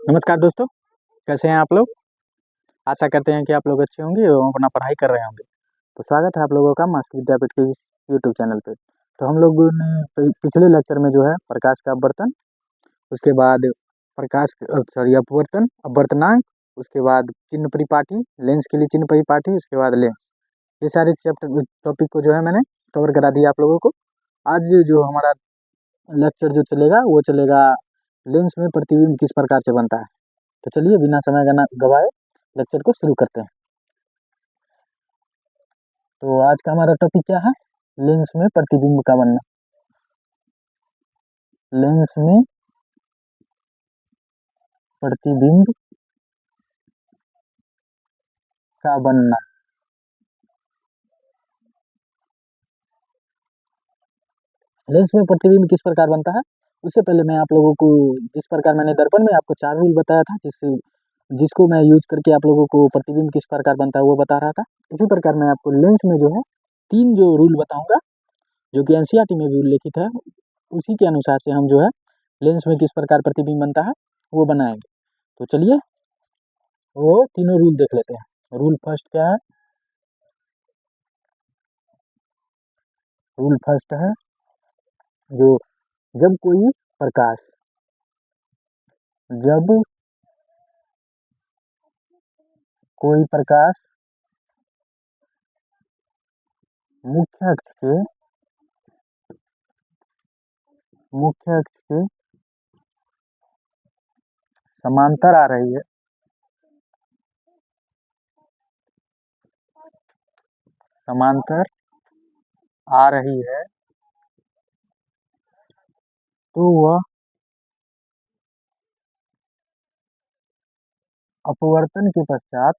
नमस्कार दोस्तों, कैसे हैं आप लोग? आशा करते हैं कि आप लोग अच्छे होंगे एवं अपना पढ़ाई कर रहे होंगे। तो स्वागत है आप लोगों का मास्टर विद्यापीठ के इस यूट्यूब चैनल पे। तो हम लोगों ने पिछले लेक्चर में जो है प्रकाश का अपवर्तन, उसके बाद अपवर्तन, अपवर्तनांक, उसके बाद चिन्ह परिपाटी, लेंस के लिए चिन्ह परिपाटी, उसके बाद लेंस। ये सारे चैप्टर टॉपिक को जो है मैंने कवर करा दिया आप लोगों को। आज जो हमारा लेक्चर जो चलेगा वो चलेगा लेंस में प्रतिबिंब किस प्रकार से बनता है। तो चलिए बिना समय गवाए लेक्चर को शुरू करते हैं। तो आज का हमारा टॉपिक क्या है? लेंस में प्रतिबिंब का बनना। लेंस में प्रतिबिंब का बनना। लेंस में प्रतिबिंब किस प्रकार बनता है, उससे पहले मैं आप लोगों को जिस प्रकार मैंने दर्पण में आपको 4 रूल बताया था, जिसको मैं यूज करके आप लोगों को प्रतिबिंब किस प्रकार बनता है वो बता रहा था। इसी प्रकार मैं आपको लेंस में जो है 3 जो रूल बताऊंगा, जो कि एनसीईआरटी में भी उल्लेखित है। उसी के अनुसार से हम जो है लेंस में किस प्रकार प्रतिबिंब बनता है वो बनाएंगे। तो चलिए वो तीनों रूल देख लेते हैं। रूल फर्स्ट क्या है? रूल फर्स्ट है जो जब कोई प्रकाश जब कोई प्रकाश मुख्य अक्ष के मुख्य अक्ष के समांतर आ रही है, समांतर आ रही है, तो वह अपवर्तन के पश्चात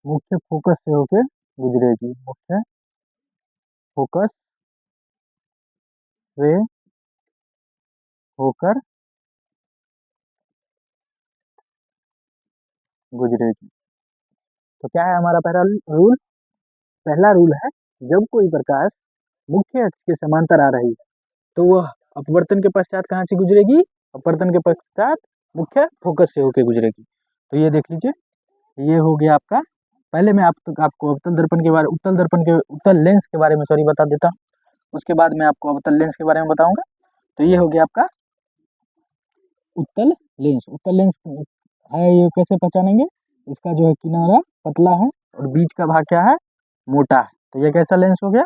मुख्य फोकस से होकर गुजरेगी। मुख्य फोकस से होकर गुजरेगी। तो क्या है हमारा पहला रूल? पहला रूल है जब कोई प्रकाश मुख्य अक्ष के समांतर आ रही है तो वह अपवर्तन के पश्चात कहाँ से गुजरेगी? अपवर्तन के पश्चात मुख्य फोकस से होकर गुजरेगी। तो ये देख लीजिए, ये हो गया आपका। पहले मैं आपको अवतल दर्पण के बारे उत्तल लेंस के बारे में बता देता हूँ। उसके बाद मैं आपको अवतल लेंस के बारे में बताऊंगा। तो ये हो गया आपका उत्तल लेंस। उत्तल लेंस है, ये कैसे पहचानेंगे? इसका जो है किनारा पतला है और बीच का भाग क्या है? मोटा है। तो ये कैसा लेंस हो गया?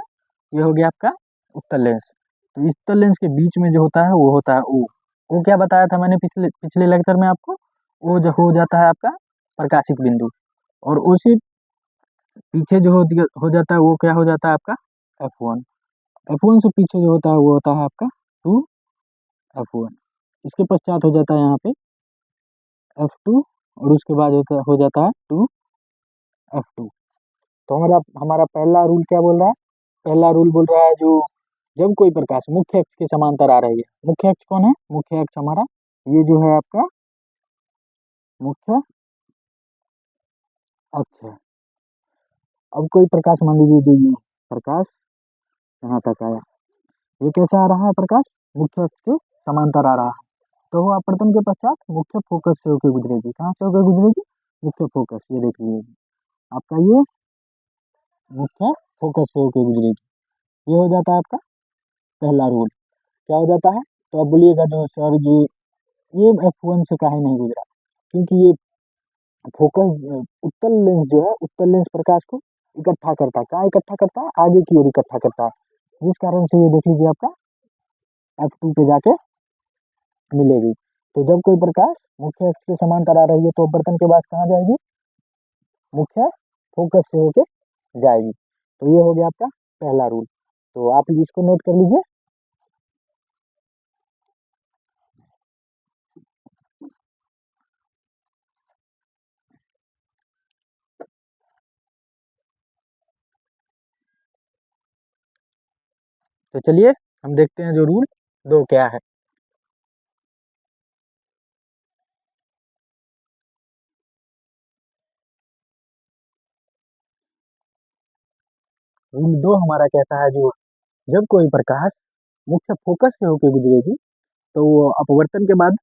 ये हो गया आपका उत्तल लेंस। तो उत्तल लेंस के बीच में जो होता है वो होता है ओ। वो क्या बताया था मैंने पिछले पिछले लेक्चर में आपको? वो जो हो जाता है आपका प्रकाशित बिंदु। और उसी पीछे जो हो जाता है वो क्या हो जाता है आपका F1। F1 से पीछे जो होता है वो होता है आपका 2F1। इसके पश्चात हो जाता है यहाँ पे F2 और उसके बाद हो जाता है 2F2। तो हमारा हमारा पहला रूल क्या बोल रहा है? पहला रूल बोल रहा है जो जब कोई प्रकाश मुख्य अक्ष के समांतर आ रही है। मुख्य अक्ष कौन है? मुख्य अक्ष हमारा ये जो है आपका मुख्य अक्ष है। अब कोई प्रकाश मान लीजिए, जो ये प्रकाश यहाँ तक आया, ये कैसे आ रहा है प्रकाश? मुख्य अक्ष के समांतर आ रहा है। तो वो अपवर्तन के पश्चात मुख्य फोकस से होकर गुजरेगी। कहाँ से होकर गुजरेगी? मुख्य फोकस। ये देख लीजिए आपका, ये मुख्य फोकस से होकर गुजरेगी। ये हो जाता है आपका पहला रूल। क्या हो जाता है? तो आप बोलिएगा जो सर ये F1 से काहे नहीं गुजरा? क्योंकि ये फोकस उत्तल लेंस जो है, उत्तल लेंस प्रकाश को इकट्ठा करता है। कहाँ इकट्ठा करता है? आगे की ओर इकट्ठा करता है। जिस कारण से ये देख लीजिए आपका F2 पे जाके मिलेगी। तो जब कोई प्रकाश मुख्य अक्ष के समांतर आ रही है तो अपवर्तन के बाद कहाँ जाएगी? मुख्य फोकस से होके जाएगी। तो ये हो गया आपका पहला रूल। तो आप इसको नोट कर लीजिए। तो चलिए हम देखते हैं जो रूल 2 क्या है। रूल 2 हमारा कहता है जो जब कोई प्रकाश मुख्य फोकस से होकर गुजरेगी तो वो अपवर्तन के बाद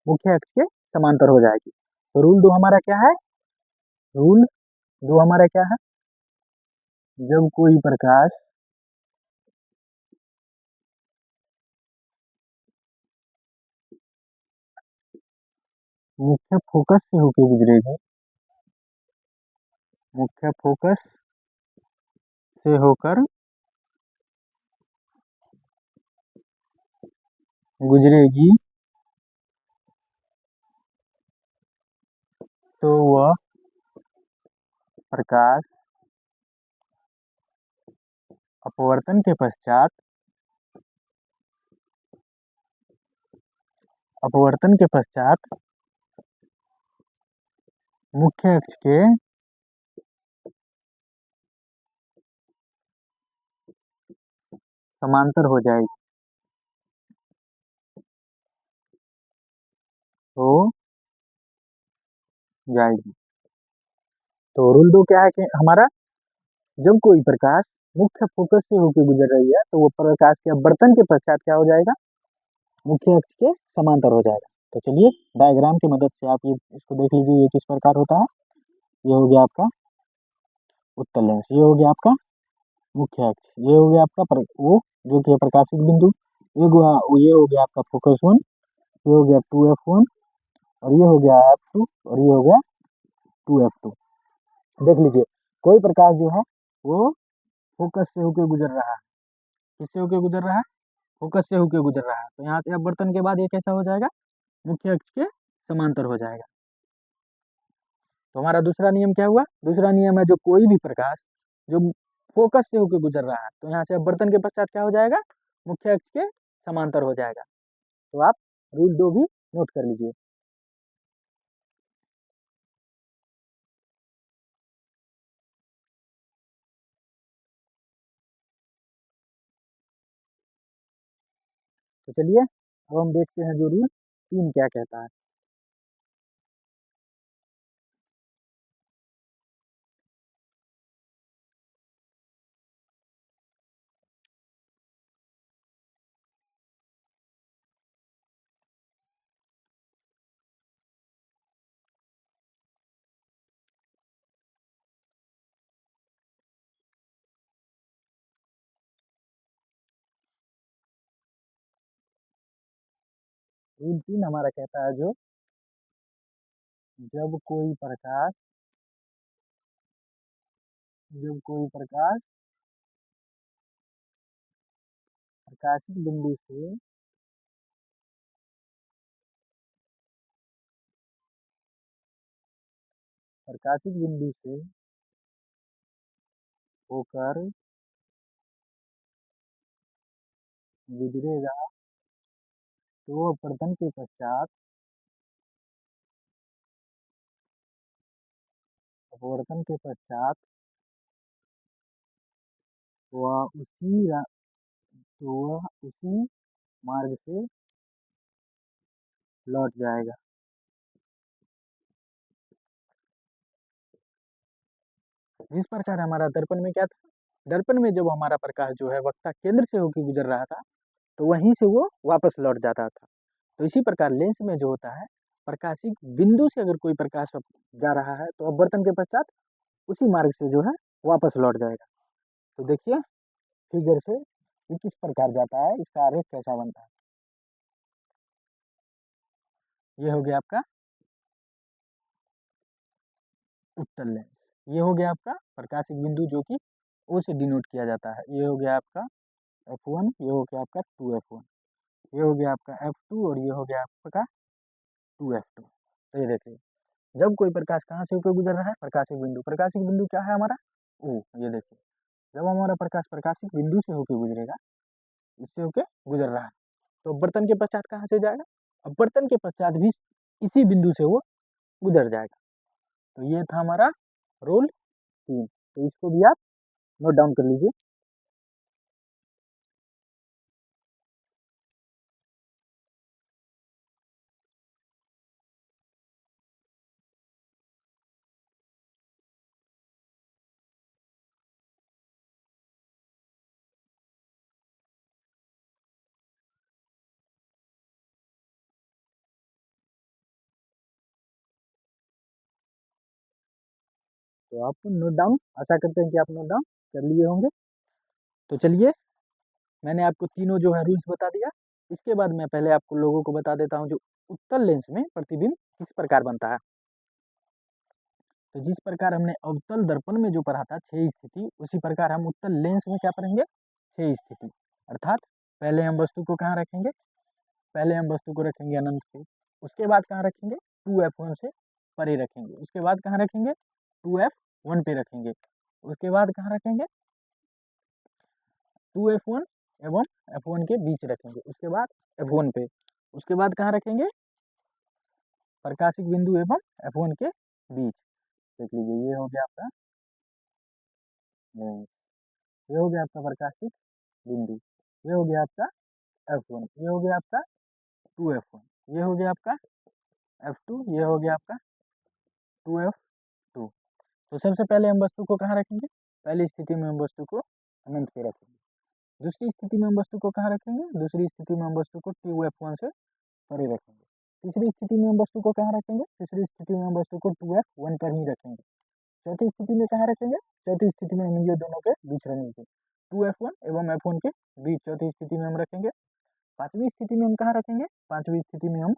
मुख्य अक्ष के समांतर हो जाएगी। तो रूल दो हमारा क्या है? रूल दो हमारा क्या है? जब कोई प्रकाश मुख्य फोकस से होकर गुजरेगी, मुख्य फोकस से होकर गुजरेगी तो वह प्रकाश अपवर्तन के पश्चात मुख्य अक्ष के समांतर हो जाएगी। हो जाएगी। तो रूल दो क्या है कि हमारा, जब कोई प्रकाश मुख्य फोकस से होकर गुजर रही है तो वो प्रकाश के अपवर्तन के पश्चात क्या हो जाएगा? मुख्य अक्ष के समांतर हो जाएगा। तो चलिए डायग्राम की मदद से आप ये इसको देख लीजिए, ये किस प्रकार होता है। ये हो गया आपका उत्तल लेंस, ये हो गया आपका मुख्य अक्ष, ये हो गया आपका वो जो कि है प्रकाशिक बिंदु, ये हो गया आपका फोकस वन, ये हो गया 2f1 और ये हो गया f2 और ये हो गया 2f2। देख लीजिए कोई प्रकाश जो है वो फोकस से होकर गुजर रहा है। किससे होकर गुजर रहा है? फोकस से होकर गुजर रहा है। तो यहाँ से अपवर्तन के बाद ये कैसा हो जाएगा? मुख्य अक्ष के समांतर हो जाएगा। तो हमारा दूसरा नियम क्या हुआ? दूसरा नियम है जो कोई भी प्रकाश जो फोकस से होकर गुजर रहा है तो यहाँ से अपवर्तन के पश्चात क्या हो जाएगा? मुख्य अक्ष के समांतर हो जाएगा। तो आप रूल दो भी नोट कर लीजिए। तो चलिए अब हम देखते हैं जो रूल तीन क्या कहता है। रूल तीन हमारा कहता है जो जब कोई प्रकाश जब कोई प्रकाश प्रकाशित बिंदु से प्रकाशित बिंदु से होकर गुजरेगा तो अपवर्तन के पश्चात अपवर्तन के पश्चात वह उसी मार्ग से लौट जाएगा। इस प्रकार हमारा दर्पण में क्या था? दर्पण में जब हमारा प्रकाश जो है वक्ता केंद्र से होकर गुजर रहा था तो वहीं से वो वापस लौट जाता था। तो इसी प्रकार लेंस में जो होता है, प्रकाशिक बिंदु से अगर कोई प्रकाश जा रहा है तो अपवर्तन के पश्चात उसी मार्ग से जो है वापस लौट जाएगा। तो देखिए फिगर से ये किस प्रकार जाता है, इसका आरेख कैसा बनता है। ये हो गया आपका उत्तल लेंस, ये हो गया आपका प्रकाशिक बिंदु जो कि ओ से डिनोट किया जाता है। ये हो गया आपका f1, ये हो गया आपका 2f1, ये हो गया आपका f2 और ये हो गया आपका 2f2। तो ये देखिए जब कोई प्रकाश कहाँ से होकर गुजर रहा है? प्रकाशिक बिंदु क्या है हमारा? ओ, ये देखिए जब हमारा प्रकाश प्रकाशिक बिंदु से होकर गुजरेगा, इससे होकर गुजर रहा है तो अपवर्तन के पश्चात कहाँ से जाएगा? अपवर्तन के पश्चात भी इसी बिंदु से वो गुजर जाएगा। तो ये था हमारा रूल तीन। तो इसको भी आप नोट डाउन कर लीजिए। तो आप नोट डाउन, आशा करते हैं कि आप नोट डाउन कर लिए होंगे। तो चलिए, मैंने आपको तीनों जो है रूल्स बता दिया। इसके बाद मैं पहले आपको लोगों को बता देता हूँ जो उत्तल लेंस में प्रतिबिंब किस प्रकार बनता है। तो जिस प्रकार हमने अवतल दर्पण में जो पढ़ा था 6 स्थिति, उसी प्रकार हम उत्तल लेंस में क्या पढ़ेंगे, 6 स्थिति। अर्थात पहले हम वस्तु को कहाँ रखेंगे, पहले हम वस्तु को रखेंगे अनंत पे, उसके बाद कहाँ रखेंगे 2f1 से परे रखेंगे, उसके बाद कहाँ रखेंगे 2f1 पे रखेंगे, उसके बाद कहाँ रखेंगे 2f1 एवं f1 के बीच रखेंगे, उसके बाद f1 पे, उसके बाद कहाँ रखेंगे प्रकाशिक बिंदु एवं f1 के बीच। देख लीजिए, ये हो गया आपका लेंस, ये हो गया आपका प्रकाशिक बिंदु, ये हो गया आपका f1, ये हो गया आपका 2f1, ये हो गया आपका f2, ये हो गया आपका 2f2। तो सबसे पहले हम वस्तु को कहाँ रखेंगे, पहली स्थिति में हम वस्तु को अनंत पे रखेंगे, दूसरी स्थिति में हम वस्तु को कहाँ रखेंगे, दूसरी स्थिति में हम वस्तु को 2f1 से परे रखेंगे, तीसरी स्थिति में हम वस्तु को कहाँ रखेंगे, तीसरी स्थिति में हम वस्तु को 2f1 पर ही रखेंगे, चौथी स्थिति में कहाँ रखेंगे, चौथी स्थिति में हम ये दोनों के बीच रखेंगे, 2f1 एवं f1 के बीच चौथी स्थिति में हम रखेंगे। पांचवी स्थिति में हम कहाँ रखेंगे, पांचवी स्थिति में हम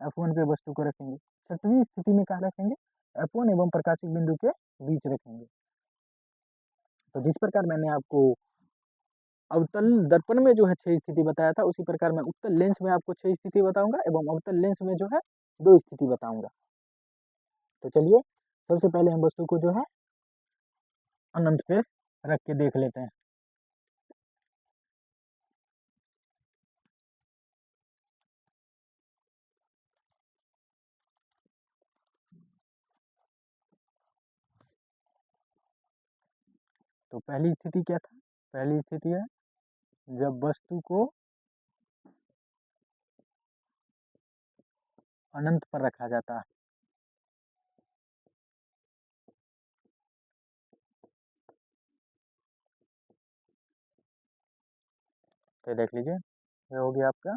f1 पे वस्तु को रखेंगे। छठवीं स्थिति में कहाँ रखेंगे, f1 एवं प्रकाशिक बिंदु के बीच रखेंगे। तो जिस प्रकार मैंने आपको अवतल दर्पण में जो है 6 स्थिति बताया था, उसी प्रकार मैं उत्तल लेंस में आपको 6 स्थिति बताऊंगा एवं अवतल लेंस में जो है 2 स्थिति बताऊंगा। तो चलिए, सबसे पहले हम वस्तु को जो है अनंत पे रख के देख लेते हैं। तो पहली स्थिति क्या था, पहली स्थिति है जब वस्तु को अनंत पर रखा जाता है। तो देख लीजिए, ये हो गया आपका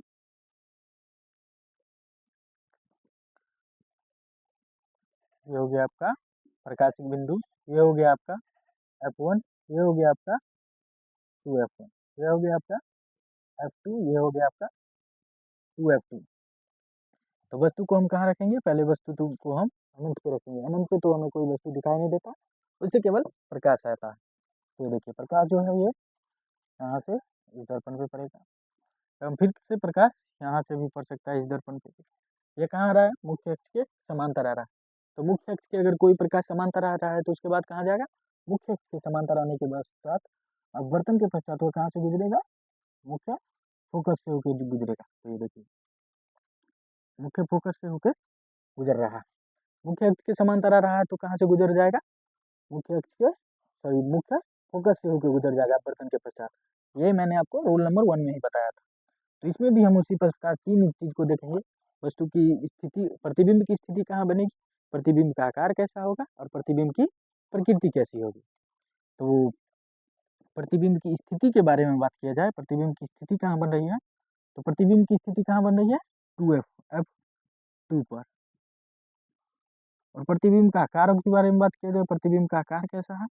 ये हो गया आपका प्रकाशिक बिंदु, ये हो गया आपका f1, ये हो गया आपका 2f1, ये हो गया आपका f2, ये हो गया आपका 2f2। तो वस्तु को हम कहाँ रखेंगे, पहले को हम अनंत पे रखेंगे, अनंत पे तो हमें कोई वस्तु दिखाई नहीं देता, उससे केवल प्रकाश आता है। तो देखिए, प्रकाश जो है ये यहाँ से इस दर्पण पे पड़ेगा, एवं फिर से प्रकाश यहाँ से भी पड़ सकता है इस दर्पण पे। ये कहाँ आ रहा है, मुख्य अक्ष के समांतर आ रहा है। तो मुख्य अक्ष के अगर कोई प्रकाश समांतर आ रहा है तो उसके बाद कहाँ जाएगा, मुख्य अक्ष के समांतर आने के पश्चात अपवर्तन के पश्चात वो कहाँ से गुजरेगा, मुख्य फोकस से होकर गुजरेगा। तो ये देखिए, मुख्य फोकस से होकर गुजर रहा है, मुख्य अक्ष के समांतर आ रहा है तो कहाँ से गुजर जाएगा, मुख्य अक्ष के सॉरी मुख्य फोकस से होकर गुजर जाएगा अपवर्तन के पश्चात। ये मैंने आपको रूल नंबर 1 में ही बताया था। तो इसमें भी हम उसी प्रकार 3 चीज को देखेंगे, वस्तु की स्थिति, प्रतिबिंब की स्थिति कहाँ बनेगी, प्रतिबिंब का आकार कैसा होगा और प्रतिबिंब की प्रकृति कैसी होगी। तो प्रतिबिंब की स्थिति के बारे में बात किया जाए, प्रतिबिंब की स्थिति कहाँ बन रही है, तो प्रतिबिंब की स्थिति कहाँ बन रही है 2f2 पर। और प्रतिबिंब का आकार के बारे में बात किया जाए, प्रतिबिंब का आकार कैसा है,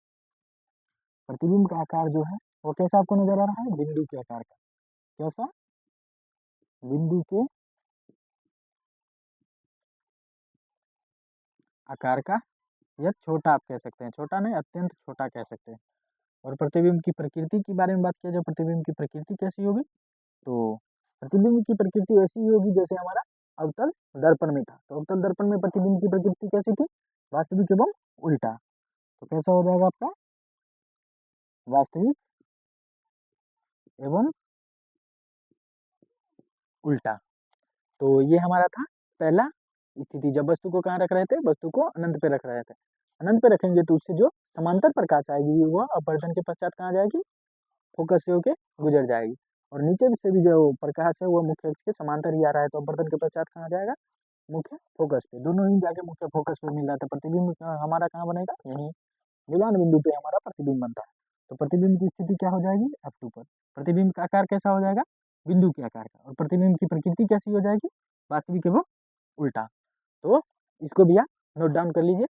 प्रतिबिंब का आकार जो है वो कैसा आपको नजर आ रहा है, बिंदु के आकार का, कैसा, बिंदु के आकार का, या छोटा आप कह सकते हैं, छोटा नहीं अत्यंत छोटा कह सकते हैं। और प्रतिबिंब की प्रकृति के बारे में बात किया जाए, प्रतिबिंब की प्रकृति कैसी होगी, तो प्रतिबिंब की प्रकृति वैसी ही होगी जैसे हमारा अवतल दर्पण में था। तो अवतल दर्पण में प्रतिबिंब की प्रकृति कैसी थी, वास्तविक एवं उल्टा। तो कैसा हो जाएगा आपका, वास्तविक एवं उल्टा। तो ये हमारा था पहला स्थिति, जब वस्तु को कहाँ रख रहे थे, वस्तु को अनंत पे रख रहे थे। अनंत पे रखेंगे तो उससे जो समांतर प्रकाश आएगी वह अपवर्तन के पश्चात कहाँ जाएगी, फोकस से होके गुजर जाएगी। और नीचे से भी जो प्रकाश है वह मुख्य अक्ष के समांतर ही आ रहा है, तो अपवर्तन के पश्चात कहाँ जाएगा, मुख्य फोकस पे। दोनों ही जाके मुख्य फोकस पे मिल रहा था, प्रतिबिंब हमारा कहाँ बनेगा, यही मिलान बिंदु पे हमारा प्रतिबिंब बनता है। तो प्रतिबिंब की स्थिति क्या हो जाएगी, f2 पर। प्रतिबिंब का आकार कैसा हो जाएगा, बिंदु के आकार का। और प्रतिबिंब की प्रकृति कैसी हो जाएगी, वास्तविक एवं उल्टा। तो इसको भी आप नोट डाउन कर लीजिए।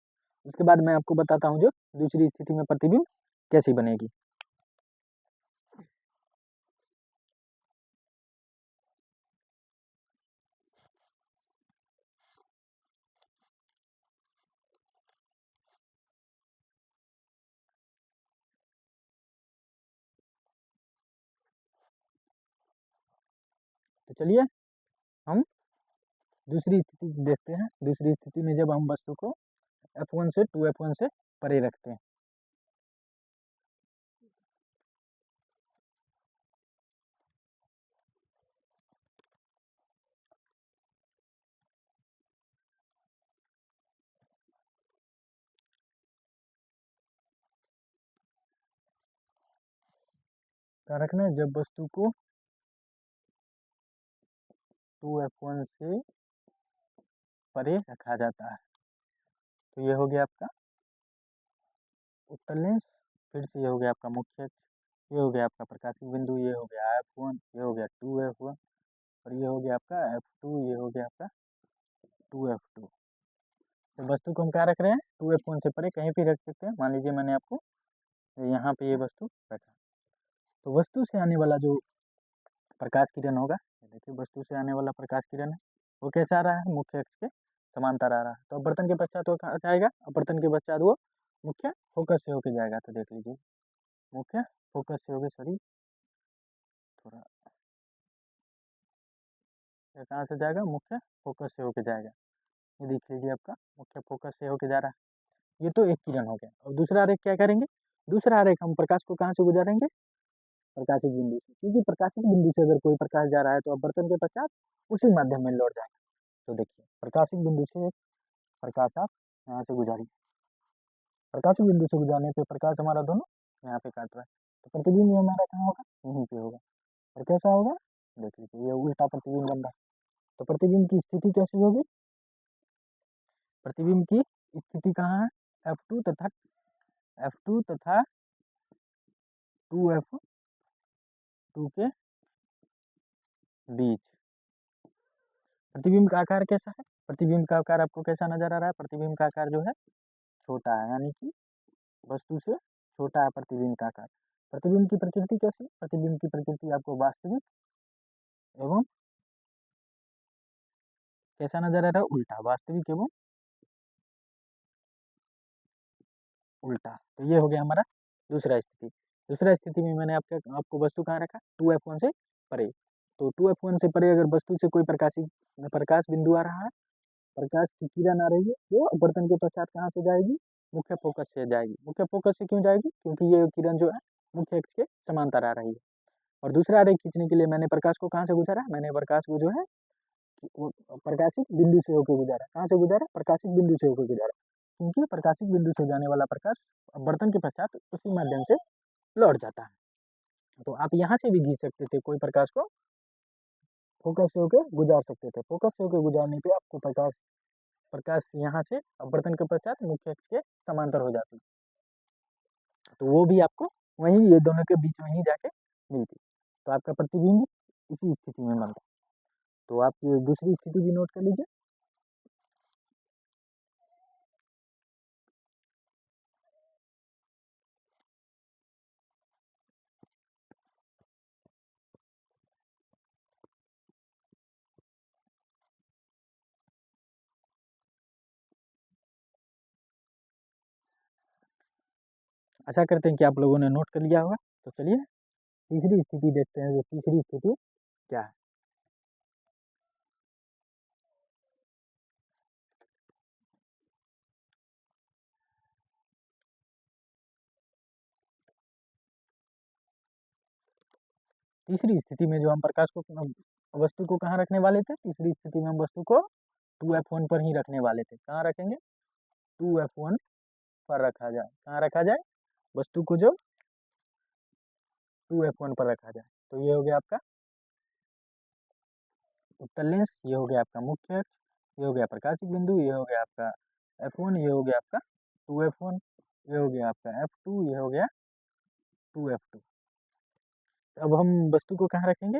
उसके बाद मैं आपको बताता हूँ जो दूसरी स्थिति में प्रतिबिंब कैसी बनेगी। तो चलिए हम दूसरी स्थिति देखते हैं। दूसरी स्थिति में जब हम वस्तु को F1 से 2F1 से परे रखते हैं। क्या रखना है? जब वस्तु को 2F1 से परे रखा जाता है। तो ये हो गया आपका उत्तल लेंस, फिर से ये हो गया आपका मुख्य अक्ष, ये हो गया आपका प्रकाशिक बिंदु, ये हो गया F1, ये हो गया 2F1 और ये हो गया आपका F2, ये हो गया आपका 2F2। तो वस्तु को हम क्या रख रहे हैं? 2F1 से परे कहीं भी रख सकते हैं। मान लीजिए मैंने आपको यहाँ पे ये वस्तु रखा, तो वस्तु से आने वाला जो प्रकाश किरण होगा, देखिए वस्तु से आने वाला प्रकाश किरण है वो कैसा आ रहा है? मुख्य अक्ष के समांतर आ रहा है। तो अपवर्तन के पश्चात वो कहाँ जाएगा? अपवर्तन के पश्चात वो मुख्य फोकस से होके जाएगा। तो देख लीजिए मुख्य फोकस से होके, सॉरी थोड़ा, ये कहाँ से जाएगा? मुख्य फोकस से होके जाएगा। ये देख लीजिए आपका मुख्य फोकस से होके जा रहा है। ये तो एक किरण हो गया। और दूसरा आरेख क्या करेंगे? दूसरा आरेख हम प्रकाश को कहाँ से गुजारेंगे? प्रकाशिक बिंदु से, क्योंकि प्रकाशिक बिंदु से अगर कोई प्रकाश जा रहा है तो अपवर्तन के पश्चात उसी माध्यम में लौट जाएगा। तो देखिए प्रकाशिक बिंदु से प्रकाश आप यहाँ से गुजारिए, प्रकाशिक बिंदु से गुजारने पे प्रकाश हमारा दोनों यहाँ पे काट रहा है, तो प्रतिबिंब हमारा कहाँ होगा? यहीं पे होगा। और कैसा होगा? देख लीजिए ये उल्टा प्रतिबिंब बन रहा है। तो प्रतिबिंब की स्थिति कैसी होगी? प्रतिबिंब की स्थिति कहाँ है? F2 तथा F2 तथा 2F2 के बीच। प्रतिबिंब का आकार कैसा है? प्रतिबिंब का आकार आपको कैसा नजर आ रहा है? प्रतिबिंब का आकार जो है छोटा है, यानी कि वस्तु से छोटा है प्रतिबिंब का आकार। प्रतिबिंब की प्रकृति कैसी? प्रतिबिंब की प्रकृति आपको वास्तविक एवं कैसा नजर आ रहा है? उल्टा, वास्तविक एवं उल्टा। तो ये हो गया हमारा दूसरा स्थिति। दूसरा स्थिति में मैंने आपको वस्तु कहाँ रखा? 2F1 से परे। तो 2F1 से परे अगर वस्तु से कोई प्रकाश बिंदु आ रहा है, प्रकाश की किरण आ रही है, जो अपवर्तन के पश्चात कहाँ से जाएगी? मुख्य फोकस से जाएगी। मुख्य फोकस से क्यों जाएगी? क्योंकि ये किरण जो है मुख्य अक्ष के समांतर आ रही है। और दूसरा आरेख खींचने के लिए मैंने प्रकाश को कहाँ से गुजारा? मैंने प्रकाश को जो है वो प्रकाशिक बिंदु से होकर गुजारा। कहाँ से गुजारा? प्रकाशिक बिंदु से होकर गुजारा, क्योंकि प्रकाशिक बिंदु से जाने वाला प्रकाश अपवर्तन के पश्चात उसी माध्यम से लौट जाता है। तो आप यहाँ से भी खींच सकते थे, कोई प्रकाश को फोकस से होकर गुजार सकते थे। फोकस से होकर गुजारने पे आपको प्रकाश प्रकाश यहाँ से अपवर्तन के पश्चात मुख्य अक्ष के समांतर हो जाती, तो वो भी आपको वहीं, ये दोनों के बीच में ही जाके मिलती। तो आपका प्रतिबिंब इसी स्थिति में बनता। तो आप ये दूसरी स्थिति भी नोट कर लीजिए। आशा करते हैं कि आप लोगों ने नोट कर लिया होगा। तो चलिए तीसरी स्थिति देखते हैं, जो तीसरी स्थिति क्या है। तीसरी स्थिति में जो हम प्रकाश को वस्तु को कहाँ रखने वाले थे? तीसरी स्थिति में हम वस्तु को 2F1 पर ही रखने वाले थे। कहाँ रखेंगे? 2F1 पर रखा जाए। कहाँ रखा जाए? वस्तु को जो 2F1 पर रखा जाए। तो ये हो गया आपका उत्तल लेंस, ये हो गया आपका मुख्य अक्ष, ये हो गया प्रकाशिक बिंदु, ये हो गया आपका F1, ये हो गया आपका 2F1, ये हो गया आपका F2, ये हो गया 2F2। अब हम वस्तु को कहाँ रखेंगे?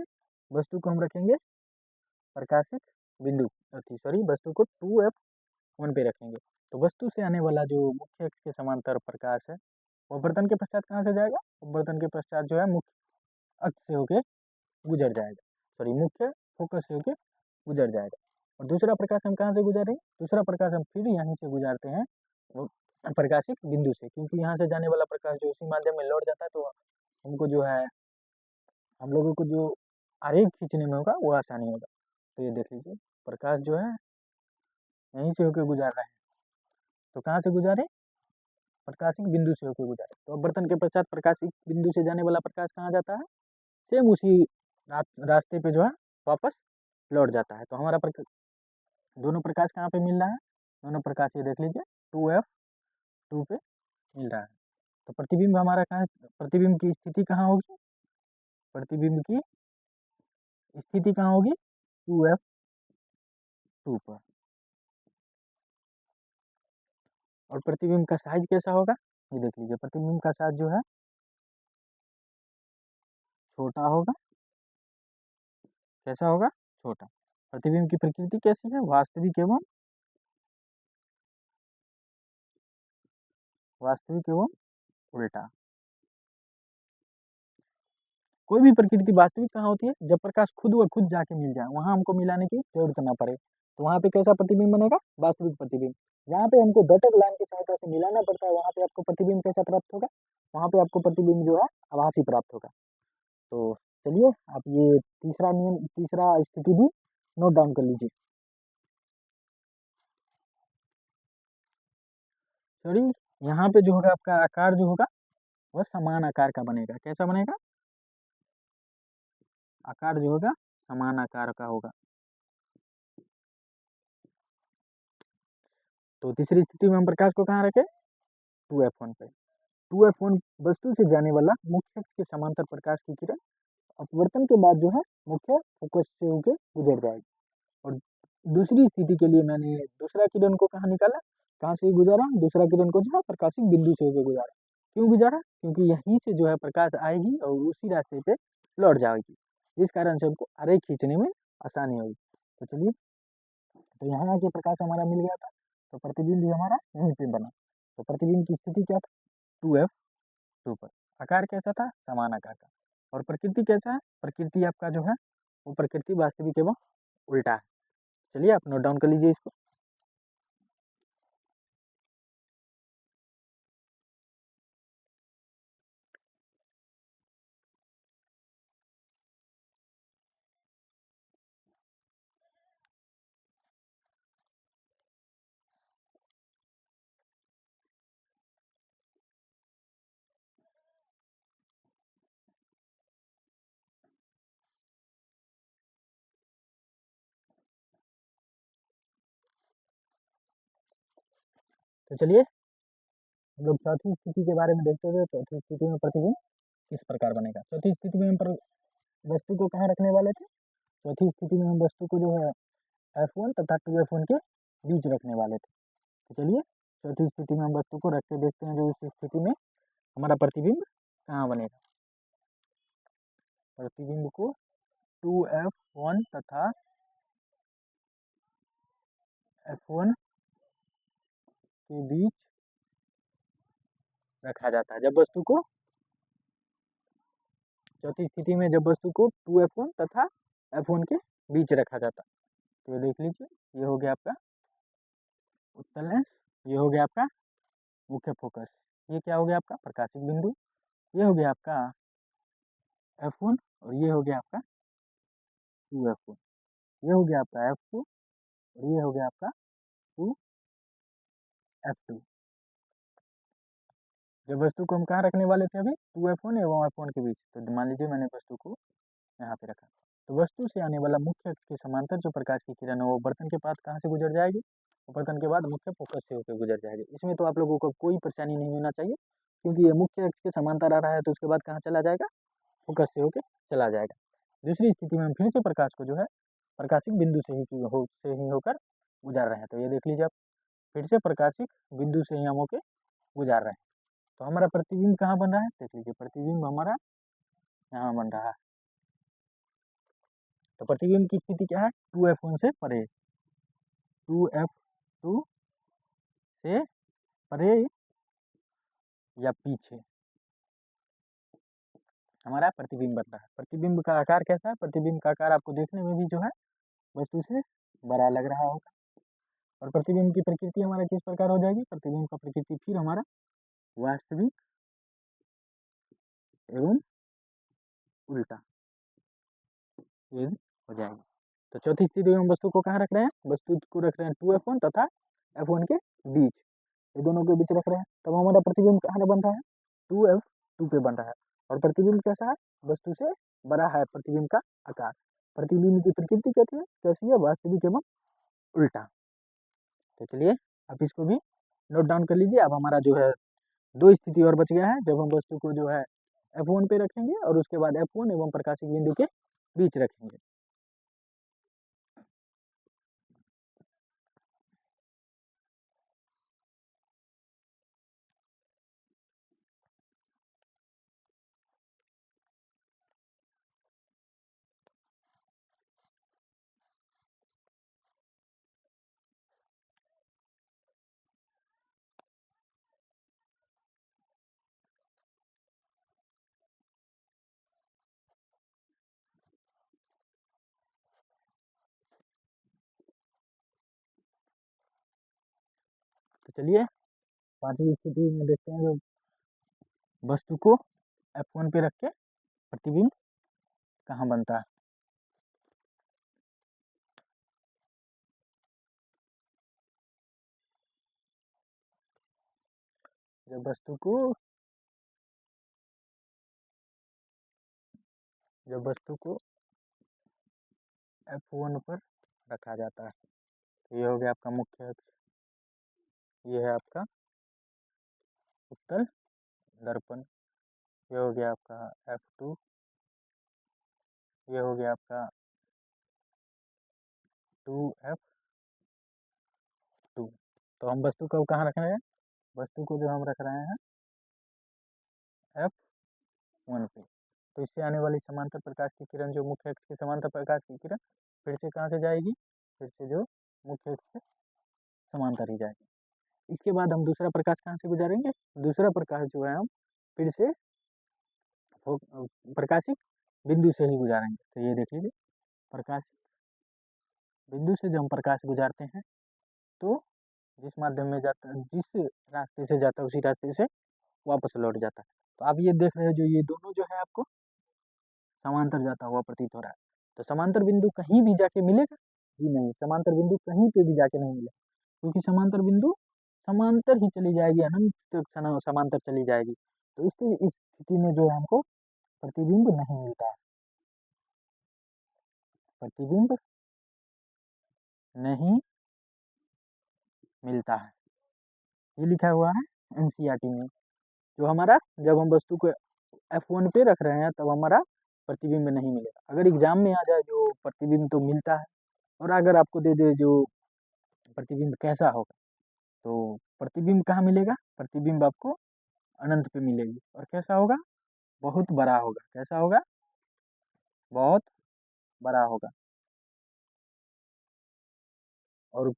वस्तु को हम रखेंगे प्रकाशिक बिंदु, सॉरी वस्तु को 2F1 पे रखेंगे। तो वस्तु से आने वाला जो मुख्य अक्ष के समांतर प्रकाश है वो अपवर्तन के पश्चात कहाँ से जाएगा, अपवर्तन के पश्चात जो है मुख्य अक्ष से होके गुजर जाएगा, सॉरी मुख्य फोकस से होके गुजर जाएगा। और दूसरा प्रकाश हम कहाँ से गुजारेंगे, दूसरा प्रकाश हम फिर यहीं से गुजारते हैं वो प्रकाशिक बिंदु से, क्योंकि यहाँ से जाने वाला प्रकाश जो उसी माध्यम में लौट जाता है तो हमको जो है हम लोगों को जो आरेख खींचने में होगा वो आसानी होगा। तो ये देख लीजिए प्रकाश जो है यहीं से होकर गुजार रहा है, तो कहाँ से गुजारे, प्रकाशिक बिंदु से होकर गुजारे। तो अपवर्तन के पश्चात प्रकाशिक बिंदु से जाने वाला प्रकाश कहाँ जाता है, सेम उसी रास्ते पे जो है वापस लौट जाता है। तो हमारा दोनों प्रकाश कहाँ पे मिल रहा है, दोनों प्रकाश ये देख लीजिए 2F2 पे मिल रहा है। तो प्रतिबिंब हमारा कहाँ, प्रतिबिंब की स्थिति कहाँ होगी, प्रतिबिंब की स्थिति कहाँ होगी 2F2 पर। और प्रतिबिंब का साइज कैसा होगा, ये देख लीजिए प्रतिबिंब का साइज जो है छोटा होगा, कैसा होगा, छोटा। प्रतिबिंब की प्रकृति कैसी है, वास्तविक एवं उल्टा। कोई भी प्रकृति वास्तविक कहाँ होती है, जब प्रकाश खुद व खुद जाके मिल जाए, वहां हमको मिलाने की जरूरत ना पड़े, तो वहां पे कैसा प्रतिबिंब बनेगा, वास्तविक प्रतिबिंब। जहाँ पे हमको डॉटेड लाइन की सहायता से मिलाना पड़ता है वहां पे आपको प्रतिबिंब कैसा प्राप्त होगा, वहां पे आपको प्रतिबिंब जो है आभासी प्राप्त होगा। तो चलिए आप ये तीसरा नियम, तीसरा स्थिति भी नोट डाउन कर लीजिए। सॉरी, यहाँ पे जो होगा आपका आकार जो होगा वह समान आकार का बनेगा, कैसा बनेगा, आकार जो होगा समान आकार का होगा। तो तीसरी स्थिति में हम प्रकाश को कहाँ रखें, 2F1 पे। 2F1 वस्तु से जाने वाला मुख्य अक्ष के समांतर प्रकाश की किरण अपवर्तन के बाद जो है मुख्य फोकस से होकर गुजर जाएगी। और दूसरी स्थिति के लिए मैंने दूसरा किरण को कहाँ निकाला, कहाँ से गुजारा, दूसरा किरण को जो है प्रकाशिक बिंदु से होकर गुजारा। क्यों गुजारा, क्योंकि यहीं से जो है प्रकाश आएगी और उसी रास्ते पे लौट जाएगी, जिस कारण से हमको आरेख खींचने में आसानी होगी। तो चलिए, तो यहाँ आके प्रकाश हमारा मिल गया था, तो प्रतिबिंब भी हमारा यहीं पे बना। तो प्रतिबिंब की स्थिति क्या था, 2F2 पर। आकार कैसा था, समान आकार का। और प्रकृति कैसा है, प्रकृति आपका जो है वो प्रकृति वास्तविक एवं उल्टा है। चलिए आप नोट डाउन कर लीजिए इसको। तो चलिए हम लोग चौथी स्थिति के बारे में देखते हुए, चौथी स्थिति में प्रतिबिंब किस प्रकार बनेगा। चौथी स्थिति में हम वस्तु को कहाँ रखने वाले थे, चौथी स्थिति में हम वस्तु को जो है F1 तथा 2F1 के बीच रखने वाले थे। तो चलिए चौथी स्थिति में हम वस्तु को रख के देखते हैं जो उस स्थिति में हमारा प्रतिबिंब कहाँ बनेगा। प्रतिबिंब को 2F1 तथा F1 के बीच रखा जाता है। जब वस्तु को चौथी स्थिति में जब वस्तु को 2F1 तथा F1 के बीच रखा जाता है, तो ये देख लीजिए ये हो गया आपका उत्तल लेंस, ये हो गया आपका मुख्य फोकस, ये क्या हो गया आपका प्रकाशिक बिंदु, ये हो गया आपका F1 और ये हो गया आपका 2F1, ये हो गया आपका F2 और ये हो गया आपका 2F2। जब वस्तु को हम कहाँ रखने वाले थे अभी 2F1 एवं F1 के बीच, तो मान लीजिए मैंने वस्तु को यहाँ पे रखा। तो वस्तु से आने वाला मुख्य अक्ष के समांतर जो प्रकाश की किरण है वो बर्तन के पास कहाँ से गुजर जाएगी, बर्तन के बाद मुख्य फोकस से होकर गुजर जाएगी। इसमें तो आप लोगों को कोई परेशानी नहीं होना चाहिए, क्योंकि ये मुख्य अक्ष के समांतर आ रहा है तो उसके बाद कहाँ चला जाएगा, फोकस से होकर चला जाएगा। दूसरी स्थिति में हम फिर से प्रकाश को जो है प्रकाशिक बिंदु से ही होकर गुजार रहे हैं। तो ये देख लीजिए आप, फिर से प्रकाशिक बिंदु से ही हम होकर गुजार रहे हैं। तो हमारा प्रतिबिंब कहाँ बन रहा है, देख लीजिए प्रतिबिंब हमारा यहाँ बन रहा है। तो प्रतिबिंब की स्थिति क्या है, 2F1 से परे, 2F2 से परे या पीछे हमारा प्रतिबिंब बन रहा है। प्रतिबिंब का आकार कैसा है? प्रतिबिंब का आकार आपको देखने में भी जो है वस्तु से बड़ा लग रहा होगा। और प्रतिबिंब की प्रकृति हमारा किस प्रकार हो जाएगी? प्रतिबिंब का प्रकृति फिर हमारा वास्तविक एवं उल्टा ये हो जाएगी। तो चौथी स्थिति में हम वस्तु को कहाँ रख रहे हैं? वस्तु को रख रहे हैं 2F1 तथा F1 के बीच, ये दोनों के बीच रख रहे हैं। तब हमारा प्रतिबिंब कहाँ बन रहा है? 2F2 पे बन रहा है। और प्रतिबिंब कैसा है? वस्तु से बड़ा है प्रतिबिंब का आकार। प्रतिबिंब की प्रकृति कैसी है? वास्तविक एवं उल्टा। तो चलिए आप इसको भी नोट डाउन कर लीजिए। अब हमारा जो है 2 स्थिति और बच गया है, जब हम वस्तु को जो है F1 पे रखेंगे और उसके बाद F1 एवं प्रकाशिक बिंदु के बीच रखेंगे। तो चलिए 5वीं स्थिति में देखते हैं, जो वस्तु को F1 पे रख के प्रतिबिंब कहाँ बनता है। जब वस्तु को F1 पर रखा जाता है, तो ये हो गया आपका मुख्य अक्ष, ये है आपका उत्तल दर्पण, ये हो गया आपका F2, ये हो गया आपका 2F2। तो हम वस्तु को कहाँ रख रहे हैं? वस्तु को जो हम रख रहे हैं F1 पे। तो इससे आने वाली समांतर प्रकाश की किरण, जो मुख्य अक्ष के समांतर प्रकाश की किरण फिर से कहाँ से जाएगी? फिर से जो मुख्य अक्ष से समांतर ही जाएगी। इसके बाद हम दूसरा प्रकाश कहाँ से गुजारेंगे? दूसरा प्रकाश जो है हम फिर से प्रकाशिक बिंदु से ही गुजारेंगे। तो ये देख लीजिए, प्रकाशिक बिंदु से जब हम प्रकाश गुजारते हैं तो जिस माध्यम में जाता है, जिस रास्ते से जाता है उसी रास्ते से वापस लौट जाता है। तो आप ये देख रहे हो, जो ये दोनों जो है आपको समांतर जाता हुआ प्रतीत हो रहा है। तो समांतर बिंदु कहीं भी जाके मिलेगा? जी नहीं, समांतर बिंदु कहीं पे भी जाके नहीं मिलेगा, क्योंकि समांतर बिंदु समांतर ही चली जाएगी, अनंत तक समांतर चली जाएगी। तो इस स्थिति में जो है हमको प्रतिबिंब नहीं मिलता है, प्रतिबिंब नहीं मिलता है। ये लिखा हुआ है एनसीईआरटी में। जो हमारा, जब हम वस्तु को F1 पे रख रहे हैं तब हमारा प्रतिबिंब नहीं मिलेगा। अगर एग्जाम में आ जाए जो प्रतिबिंब तो मिलता है, और अगर आपको दे दे जो प्रतिबिंब कैसा होगा, तो प्रतिबिंब कहाँ मिलेगा? प्रतिबिंब आपको अनंत पे मिलेगी, और कैसा होगा? बहुत बड़ा होगा। कैसा होगा? बहुत बड़ा होगा। और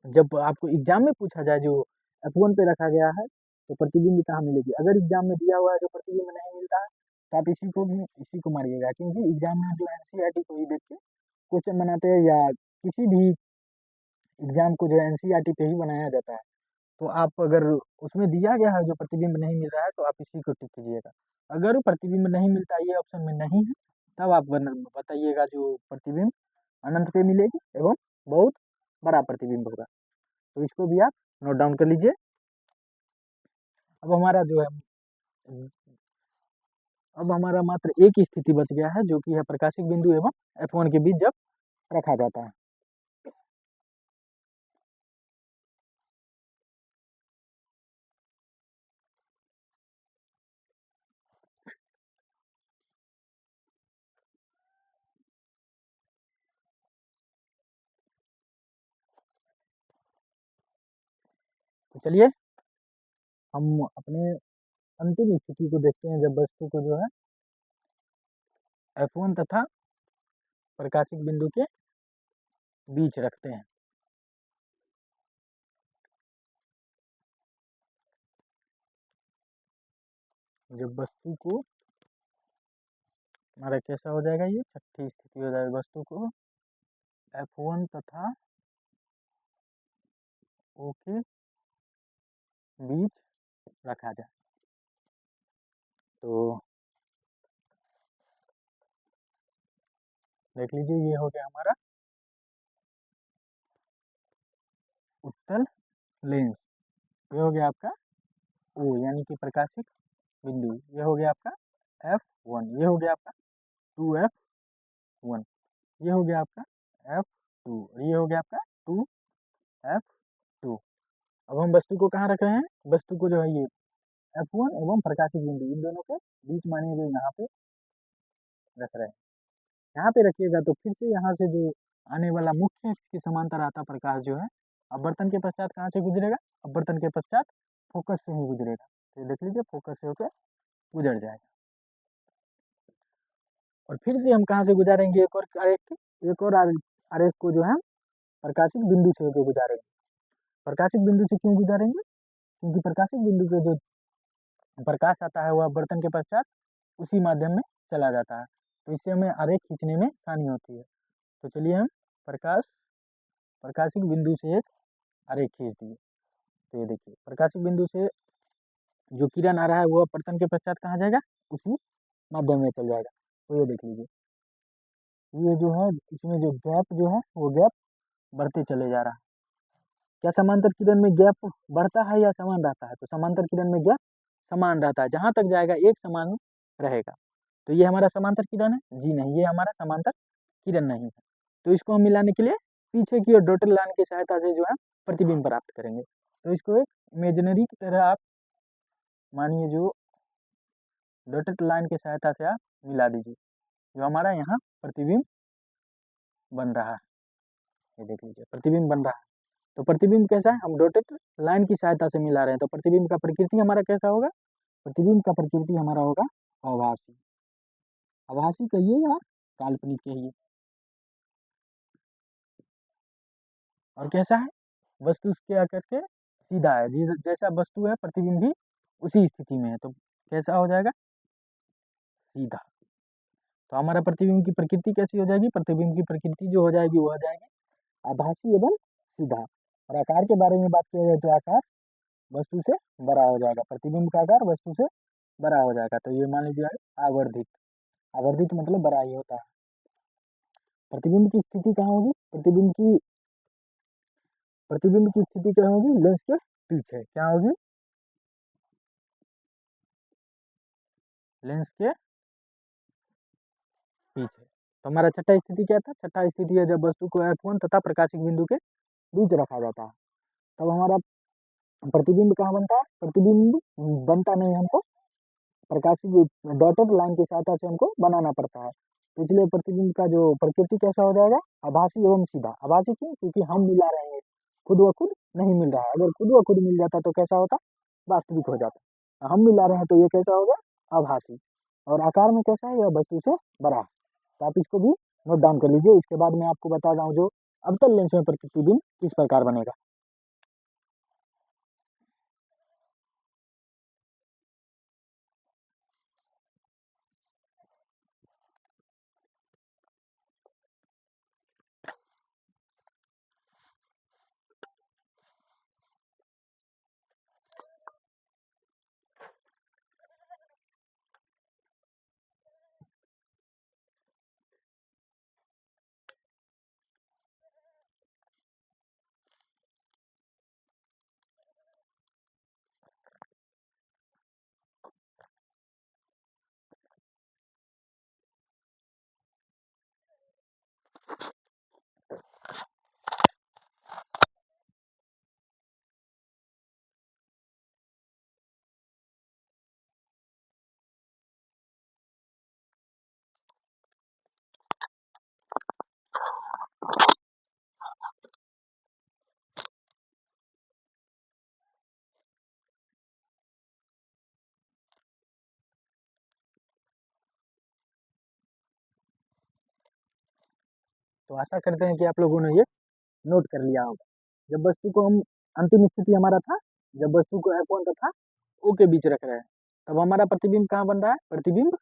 जब आपको एग्जाम में पूछा जाए जो F1 पे रखा गया है तो प्रतिबिंब कहाँ मिलेगी, अगर एग्जाम में दिया हुआ है जो प्रतिबिंब नहीं मिलता है, तो आप इसी को मारिएगा, क्योंकि एग्जाम में जो एनसीईआरटी को ही देख के क्वेश्चन बनाते हैं, या किसी भी एग्जाम को जो है एनसीईआरटी पे ही बनाया जाता है। तो आप अगर उसमें दिया गया है जो प्रतिबिंब नहीं मिल रहा है, तो आप इसी को टिक कीजिएगा। अगर प्रतिबिंब नहीं मिलता, ये ऑप्शन में नहीं है, तब आप बताइएगा जो प्रतिबिंब अनंत पे मिलेगी एवं बहुत बड़ा प्रतिबिंब होगा। तो इसको भी आप नोट डाउन कर लीजिए। अब हमारा जो है, अब हमारा मात्र एक ही स्थिति बच गया है, जो कि है प्रकाशिक बिंदु एवं F1 के बीच जब रखा जाता है। तो चलिए हम अपने अंतिम स्थिति को देखते हैं, जब वस्तु को जो है F1 तथा प्रकाशिक बिंदु के बीच रखते हैं। जब वस्तु को हमारा कैसा हो जाएगा, ये छठी स्थिति हो जाएगी, वस्तु को F1 तथा O के बीच रखा जाए। तो देख लीजिए, ये हो गया हमारा उत्तल लेंस। ये हो गया आपका O यानी कि प्रकाशिक बिंदु। ये हो गया आपका F1, ये हो गया आपका 2F1, ये हो गया आपका F2, ये हो गया आपका 2F2। अब हम वस्तु को कहाँ रख रहे हैं, वस्तु को जो है ये F1 एवं प्रकाशिक बिंदु इन दोनों के बीच मानिए जो यहाँ पे रख रहे हैं। यहाँ पे रखिएगा तो फिर से यहाँ से जो आने वाला मुख्य अक्ष के समांतर आता प्रकाश जो है अपवर्तन के पश्चात कहाँ से गुजरेगा, अपवर्तन के पश्चात फोकस से ही गुजरेगा। तो देख लीजिए, फोकस से होकर गुजर जाएगा। और फिर से हम कहाँ से गुजारेंगे, एक और आरेख को जो है प्रकाशिक बिंदु से होकर गुजारेंगे। प्रकाशिक बिंदु से क्यों गुजारेंगे, क्योंकि प्रकाशिक बिंदु के जो प्रकाश आता है वह अपवर्तन के पश्चात उसी माध्यम में चला जाता है, तो इससे हमें आरेख खींचने में आसानी होती है। तो चलिए हम प्रकाशिक बिंदु से एक आरेख खींच दिए। तो ये देखिए, प्रकाशिक बिंदु से जो किरण आ रहा है वो अपवर्तन के पश्चात कहाँ जाएगा, उसी माध्यम में चल जाएगा। तो ये देख लीजिए, ये जो है इसमें जो गैप जो है वो गैप बढ़ते चले जा रहा है। क्या समांतर किरण में गैप बढ़ता है या समान रहता है, तो समांतर किरण में गैप समान रहता है, जहां तक जाएगा एक समान रहेगा। तो ये हमारा समांतर किरण है, जी नहीं, ये हमारा समांतर किरण नहीं है। तो इसको हम मिलाने के लिए पीछे की ओर डॉटेड लाइन की सहायता से जो है प्रतिबिंब प्राप्त करेंगे। तो इसको एक इमेजिनरी की तरह आप मानिए, जो डॉटेड लाइन की सहायता से आप मिला दीजिए, जो हमारा यहाँ प्रतिबिंब बन रहा है। ये देख लीजिए, प्रतिबिंब बन रहा है। तो प्रतिबिंब कैसा है, हम डॉटेड लाइन की सहायता से मिला रहे हैं। तो प्रतिबिंब का प्रकृति हमारा कैसा होगा, प्रतिबिंब का प्रकृति हमारा होगा आभासी। आभासी कहिए या काल्पनिक कहिए। और कैसा है, वस्तु के आकर के सीधा है, जैसा वस्तु है प्रतिबिंब भी उसी स्थिति में है, तो कैसा हो जाएगा, सीधा। तो हमारा प्रतिबिंब की प्रकृति कैसी हो जाएगी, प्रतिबिंब की प्रकृति जो हो जाएगी वो हो जाएगी आभासी एवं सीधा। और आकार के बारे में बात किया जाए तो आकार वस्तु से बड़ा हो जाएगा, प्रतिबिंब का आकार वस्तु से बड़ा हो जाएगा। तो ये मान लीजिए आवर्धित, आवर्धित मतलब बड़ा ही होता है। प्रतिबिंब की स्थिति कहाँ होगी, प्रतिबिंब की स्थिति क्या होगी, लेंस के पीछे। क्या होगी, लेंस के पीछे। तो हमारा छठा स्थिति क्या था, छठा स्थिति है जब वस्तु को F1 तथा प्रकाशिक बिंदु के बीच रखा जाता है। तब हमारा प्रतिबिंब कहाँ बनता है, प्रतिबिंब बनता नहीं, हमको प्रकाशिक डॉटेड लाइन की सहायता से हमको बनाना पड़ता है। तो इसलिए प्रतिबिंब का जो प्रकृति कैसा हो जाएगा, आभासी एवं सीधा। आभासी क्यों, क्योंकि हम मिला रहे हैं, खुद व खुद नहीं मिल रहा है। अगर खुद व खुद मिल जाता तो कैसा होता, वास्तविक हो जाता। हम मिला रहे हैं तो ये कैसा हो गया, आभासी। और आकार में कैसा है, यह वस्तु से बड़ा है। तो आप इसको भी नोट डाउन कर लीजिए। इसके बाद मैं आपको बता रहा हूँ जो अवतल लेंस में प्रतिबिंब किस प्रकार बनेगा। तो आशा करते हैं कि आप लोगों ने ये नोट कर लिया होगा। जब वस्तु को हम अंतिम स्थिति हमारा था, जब वस्तु को F1 तथा O के बीच रख रहे हैं, तब हमारा प्रतिबिंब कहाँ बन रहा है? प्रतिबिंब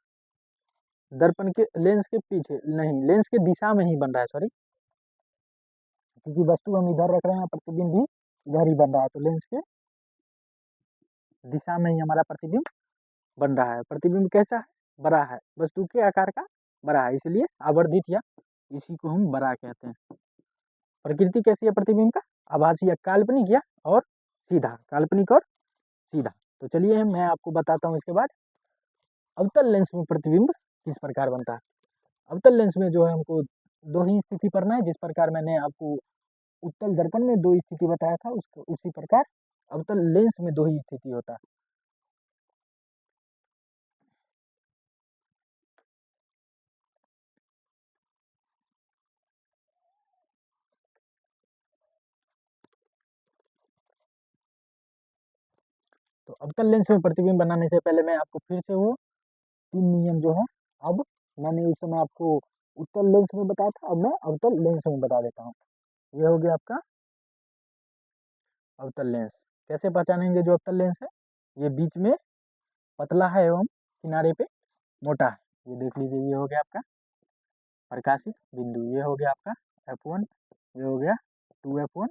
दर्पण के लेंस के पीछे नहीं, लेंस के दिशा में ही बन रहा है, सॉरी, क्योंकि वस्तु हम इधर रख रहे हैं, प्रतिबिंब भी इधर ही बन रहा है, तो लेंस के दिशा में ही हमारा प्रतिबिंब बन रहा है। प्रतिबिंब कैसा है? बड़ा है, वस्तु के आकार का बड़ा है, इसलिए आवर्धित या इसी को हम बड़ा कहते हैं। प्रकृति कैसी है प्रतिबिंब का? आभासी या काल्पनिक या और सीधा, काल्पनिक और सीधा। तो चलिए मैं आपको बताता हूँ इसके बाद अवतल लेंस में प्रतिबिंब किस प्रकार बनता है। अवतल लेंस में जो है हमको दो ही स्थिति पढ़ना है, जिस प्रकार मैंने आपको उत्तल दर्पण में दो स्थिति बताया था, उसको उसी प्रकार अवतल लेंस में दो ही स्थिति होता है। तो अवतल लेंस में प्रतिबिंब बनाने से पहले मैं आपको फिर से वो 3 नियम जो है, अब मैंने उस समय आपको उत्तल लेंस में बताया था, अब मैं अवतल लेंस में बता देता हूँ। ये हो गया आपका अवतल लेंस। कैसे पहचानेंगे जो अवतल लेंस है? ये बीच में पतला है एवं किनारे पे मोटा है। ये देख लीजिए, ये हो गया आपका प्रकाशित बिंदु, ये हो गया आपका F1, ये हो गया 2F1,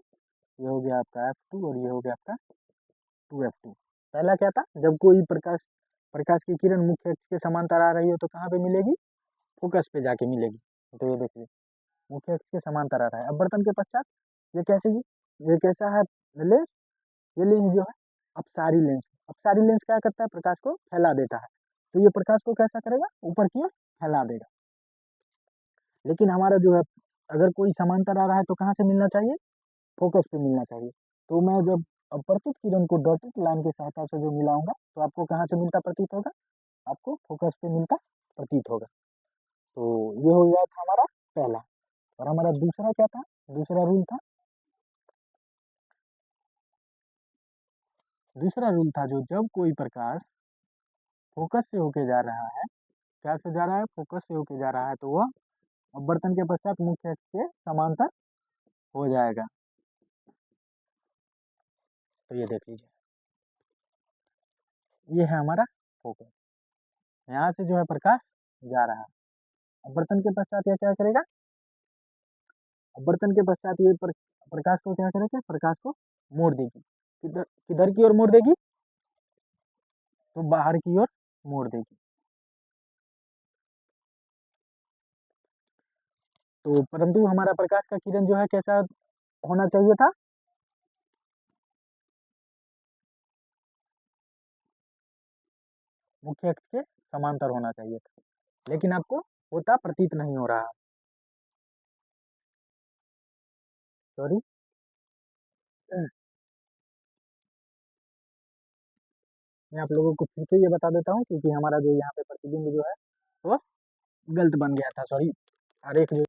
ये हो गया आपका F2 और ये हो गया आपका 2F2। पहला क्या था? जब कोई प्रकाश प्रकाश की किरण मुख्य अक्ष के समांतर आ रही हो तो कहाँ पे मिलेगी? फोकस पे जाके मिलेगी। तो ये देखिए मुख्य अक्ष के समांतर आ रहा है। अपवर्तन के पश्चात ये कैसे ये कैसा है लेंस? ये लेंस जो है अपसारी लेंस। अपसारी लेंस क्या करता है? प्रकाश को फैला देता है। तो ये प्रकाश को कैसा करेगा? ऊपर की ओर फैला देगा। लेकिन हमारा जो है अगर कोई समांतर आ रहा है तो कहाँ से मिलना चाहिए? फोकस पे मिलना चाहिए। तो मैं जब अपवर्तित किरण को डॉटेड लाइन की सहायता से जो मिलाऊंगा तो आपको कहाँ से मिलता प्रतीत होगा? आपको फोकस पे मिलता प्रतीत होगा। तो ये हो गया था हमारा पहला। और हमारा दूसरा क्या था? दूसरा रूल था, दूसरा रूल था जो जब कोई प्रकाश फोकस से होके जा रहा है, क्या से जा रहा है? फोकस से होके जा रहा है, तो वह अपवर्तन के पश्चात मुख्य अक्ष के समांतर हो जाएगा। तो ये देख लीजिए, ये है हमारा फोकस। यहाँ से जो है प्रकाश जा रहा है, अपवर्तन के पश्चात यह क्या करेगा? अपवर्तन के पश्चात ये प्रकाश को क्या करेगा? प्रकाश को मोड़ देगी। किधर किधर की ओर मोड़ देगी? तो बाहर की ओर मोड़ देगी। तो परंतु हमारा प्रकाश का किरण जो है कैसा होना चाहिए था? मुख्य अक्ष के समांतर होना चाहिए था, लेकिन आपको होता प्रतीत नहीं हो रहा। सॉरी, मैं आप लोगों को फिर से ये बता देता हूँ, क्योंकि हमारा जो यहाँ पे प्रतिबिंब जो है वो गलत बन गया था। सॉरी, आरेख जो